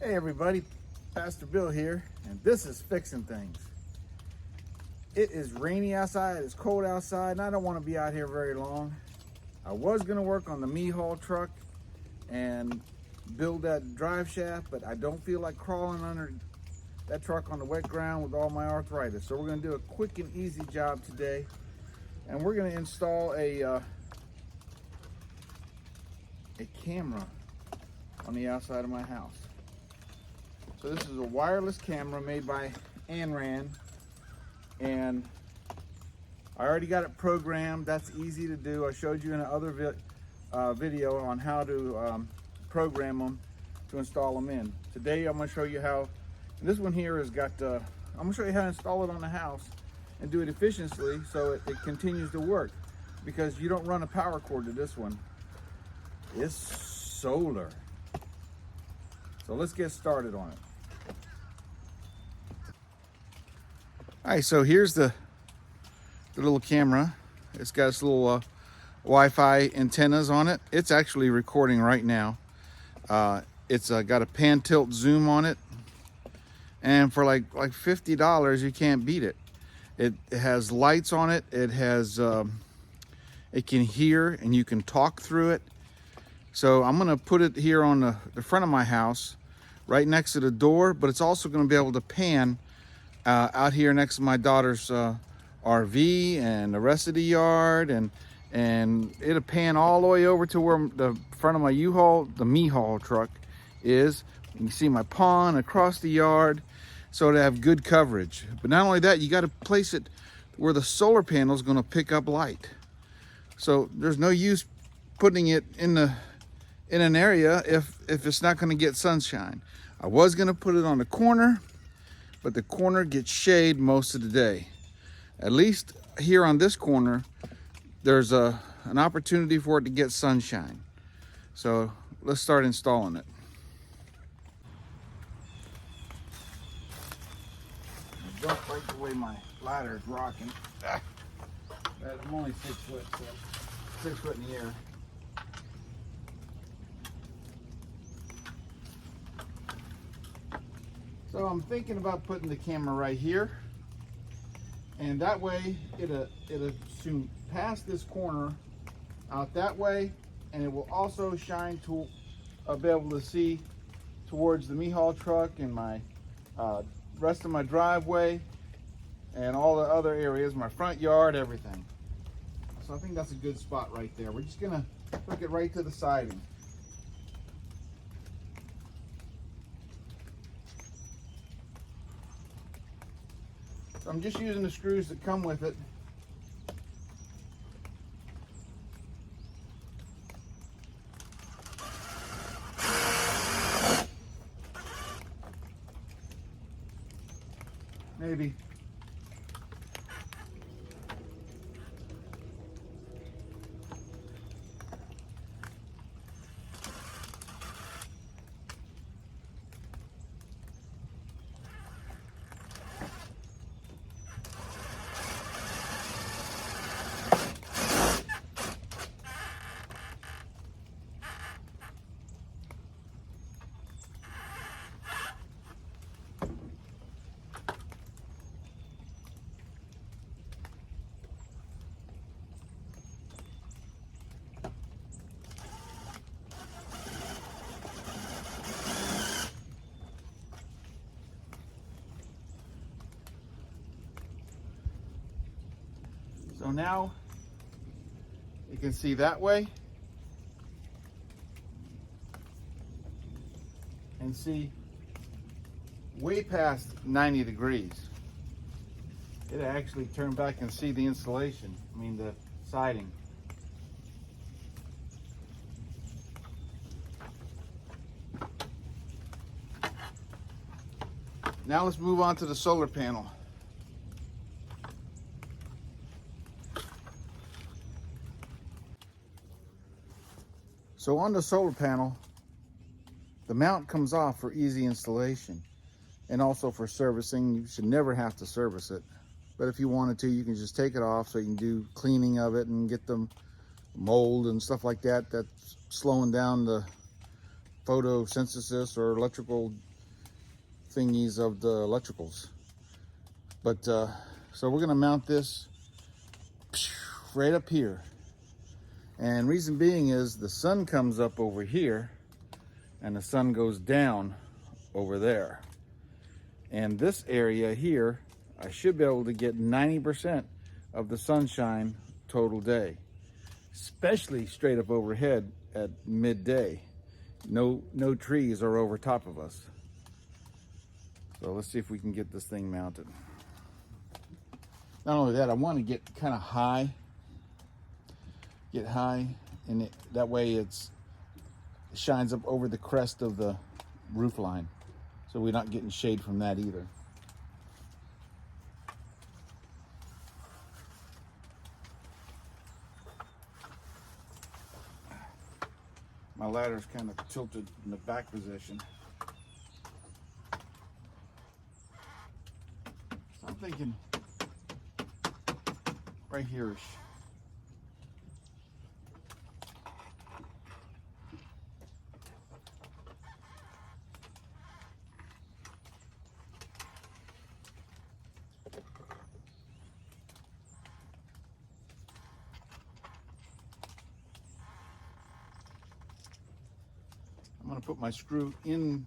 Hey everybody, Pastor Bill here, and this is Fixing Things. It is rainy outside, it's cold outside, and I don't want to be out here very long. I was going to work on the me-haul truck and build that drive shaft, but I don't feel like crawling under that truck on the wet ground with all my arthritis. So we're going to do a quick and easy job today, and we're going to install a camera on the outside of my house. So this is a wireless camera made by Anran, and I already got it programmed. That's easy to do. I showed you in another video on how to program them to install them in. Today I'm going to show you how. This one here has got, I'm going to show you how to install it on the house and do it efficiently so it continues to work, because you don't run a power cord to this one. It's solar. So let's get started on it. All right, so here's the little camera. It's got its little Wi-Fi antennas on it. It's actually recording right now. It's got a pan tilt zoom on it, and for like $50 you can't beat it. It has lights on it. It has it can hear, and you can talk through it. So I'm gonna put it here on the front of my house, right next to the door, but it's also gonna be able to pan out here next to my daughter's RV and the rest of the yard, and it'll pan all the way over to where the front of my U-Haul, the me-haul truck is. You can see my pond across the yard, so to have good coverage. But not only that, you got to place it where the solar panel is going to pick up light. So there's no use putting it in an area if it's not going to get sunshine. I was going to put it on the corner, but the corner gets shade most of the day. At least here on this corner, there's an opportunity for it to get sunshine. So let's start installing it. Don't like the way my ladder is rocking. I'm only 6 foot, so 6 foot in the air. So I'm thinking about putting the camera right here, and that way it'll soon pass this corner out that way, and it will also shine to be able to see towards the me-haul truck and my rest of my driveway and all the other areas, my front yard, everything. So I think that's a good spot right there. We're just gonna hook it right to the siding. So I'm just using the screws that come with it. Maybe. So now you can see that way and see way past 90 degrees. It actually turn back and see the insulation, the siding. Now let's move on to the solar panel. So on the solar panel, the mount comes off for easy installation and also for servicing. You should never have to service it, but if you wanted to, you can just take it off so you can do cleaning of it and get the mold and stuff like that that's slowing down the photosynthesis or electrical thingies of the electricals. But so we're gonna mount this right up here. And reason being is the sun comes up over here and the sun goes down over there. And this area here, I should be able to get 90% of the sunshine total day, especially straight up overhead at midday. No trees are over top of us. So let's see if we can get this thing mounted. Not only that, I want to get kind of high. Get high, and that way it shines up over the crest of the roof line. So we're not getting shade from that either. My ladder's kind of tilted in the back position. So I'm thinking right here-ish. I'm going to put my screw in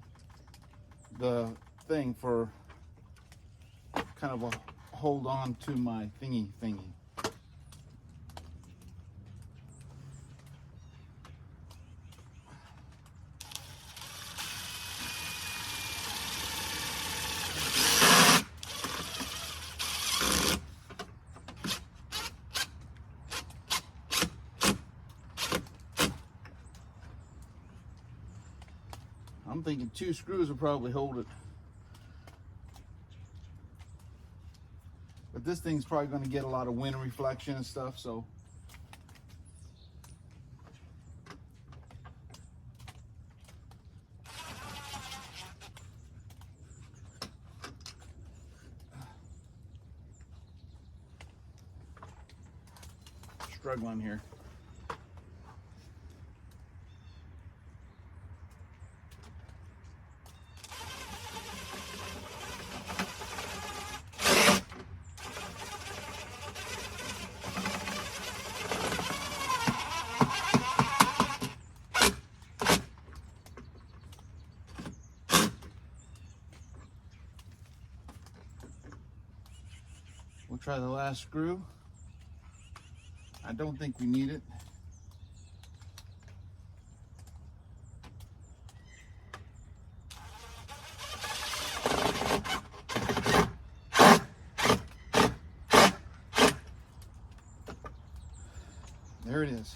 the thing for kind of a hold on to my thingy. I'm thinking 2 screws will probably hold it. But this thing's probably going to get a lot of wind reflection and stuff, so. Struggling here. We'll try the last screw. I don't think we need it. There it is.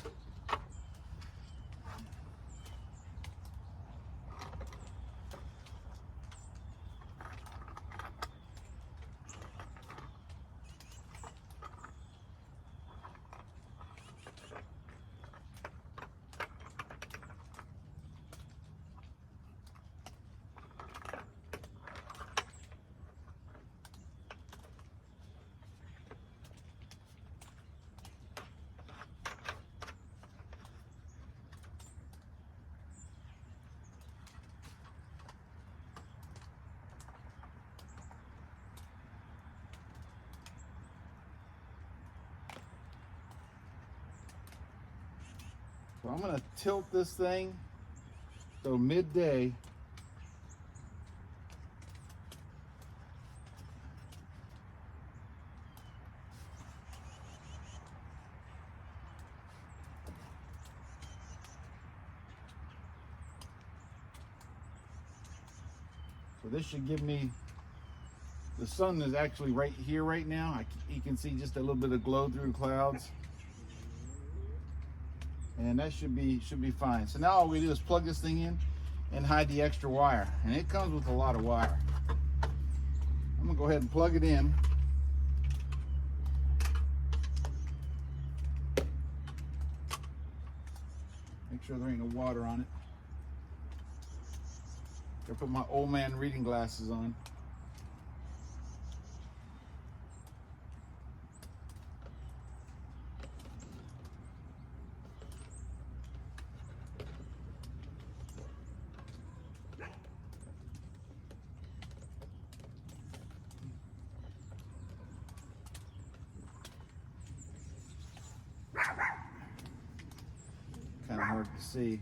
So I'm going to tilt this thing so midday so this should give me, the sun is actually right here right now. You can see just a little bit of glow through the clouds. And that should be fine. So now all we do is plug this thing in and hide the extra wire. And it comes with a lot of wire. I'm gonna go ahead and plug it in. Make sure there ain't no water on it. Gotta put my old man reading glasses on. hard to see,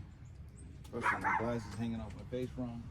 especially with my glasses hanging off my face wrong.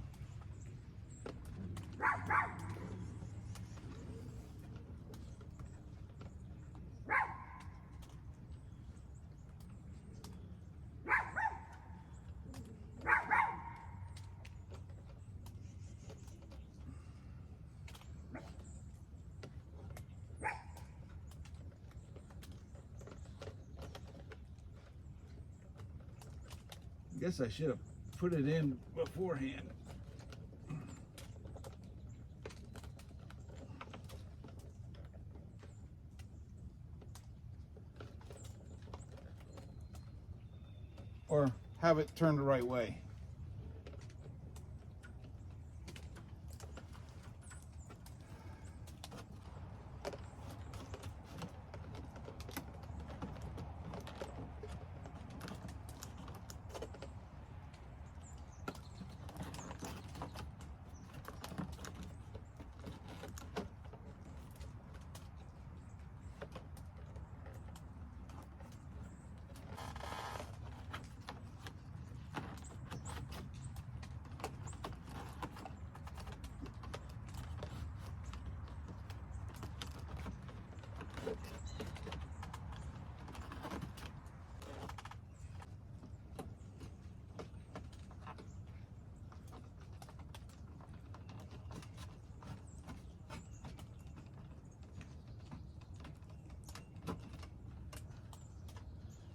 I guess I should have put it in beforehand. Or have it turned the right way.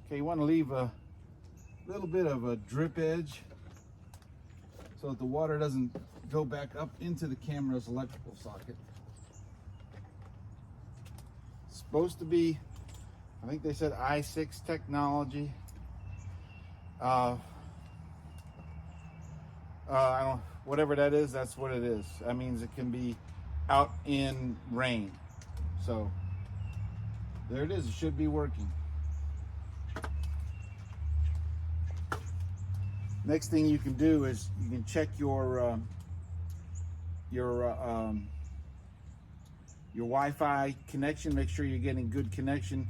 Okay, you want to leave a little bit of a drip edge so that the water doesn't go back up into the camera's electrical socket. It's supposed to be, I think they said i6 technology. I don't, whatever that is, that's what it is. That means it can be out in rain. So there it is, it should be working. Next thing you can do is you can check your Wi-Fi connection. Make sure you're getting good connection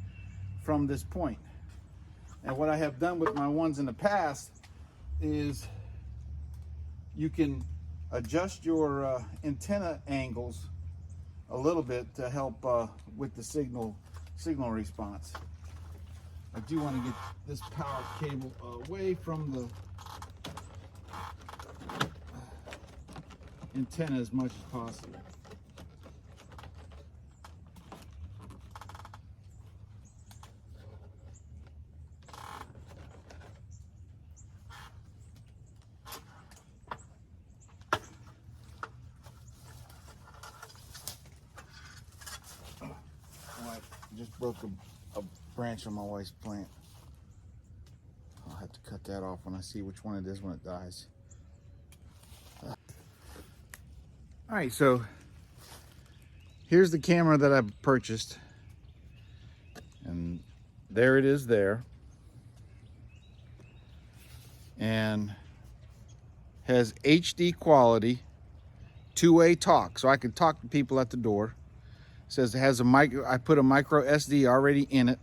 from this point. And what I have done with my ones in the past is you can adjust your antenna angles a little bit to help with the signal response. I do want to get this power cable away from the antenna as much as possible. I just broke a branch on my wife's plant. I'll have to cut that off when I see which one it is when it dies. All right, so here's the camera that I purchased, and there it is there, and has HD quality, two-way talk, so I can talk to people at the door. It says it has a micro, I put a micro SD already in it,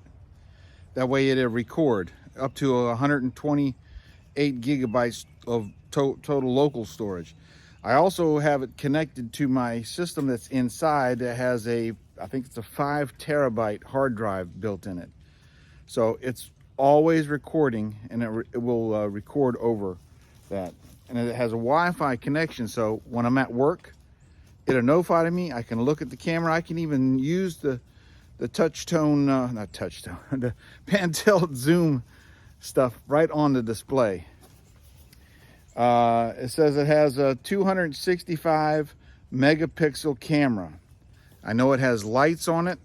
that way it'll record up to 128 gigabytes of total local storage. I also have it connected to my system that's inside that has I think it's a 5 terabyte hard drive built in it. So it's always recording, and it will record over that. And it has a Wi-Fi connection, so when I'm at work, it'll notify me. I can look at the camera. I can even use the touch-tone, not touch-tone, the pan-tilt zoom stuff right on the display. It says it has a 265 megapixel camera. I know it has lights on it.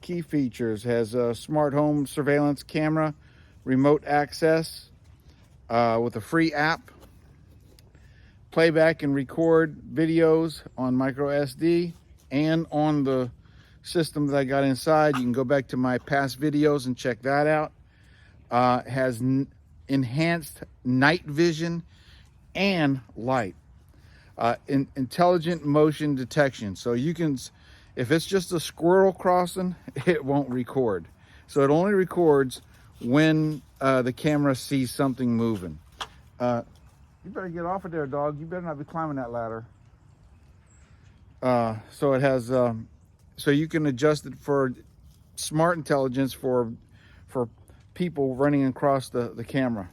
Key features, has a smart home surveillance camera, remote access with a free app, playback and record videos on micro SD and on the system that I got inside. You can go back to my past videos and check that out. Has enhanced night vision and light, intelligent motion detection. So you can, if it's just a squirrel crossing, it won't record. So it only records when the camera sees something moving. You better get off of there, dog. You better not be climbing that ladder. So it has, so you can adjust it for smart intelligence for people running across the camera.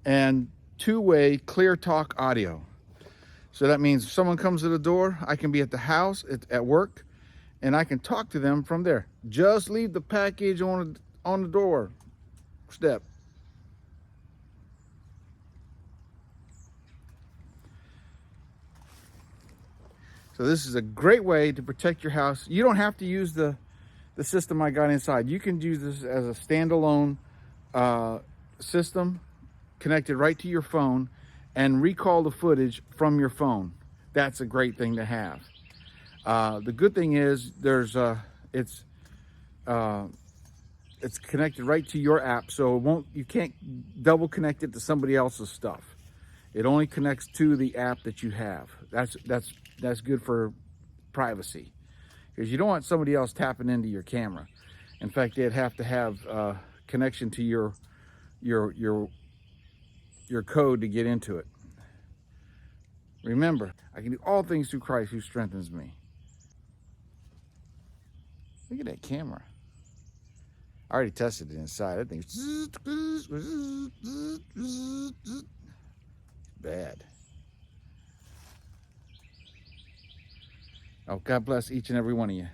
And two-way clear talk audio. So that means if someone comes to the door, I can be at the house, at work, and I can talk to them from there. Just leave the package on the door step. So this is a great way to protect your house. You don't have to use the system I got inside. You can use this as a standalone system connected right to your phone and recall the footage from your phone. That's a great thing to have. The good thing is it's connected right to your app, so you can't double connect it to somebody else's stuff. It only connects to the app that you have. That's good for privacy, because you don't want somebody else tapping into your camera. In fact, they'd have to have connection to your code to get into it. Remember, I can do all things through Christ who strengthens me. Look at that camera. I already tested it inside. That thing's bad. Oh, God bless each and every one of you.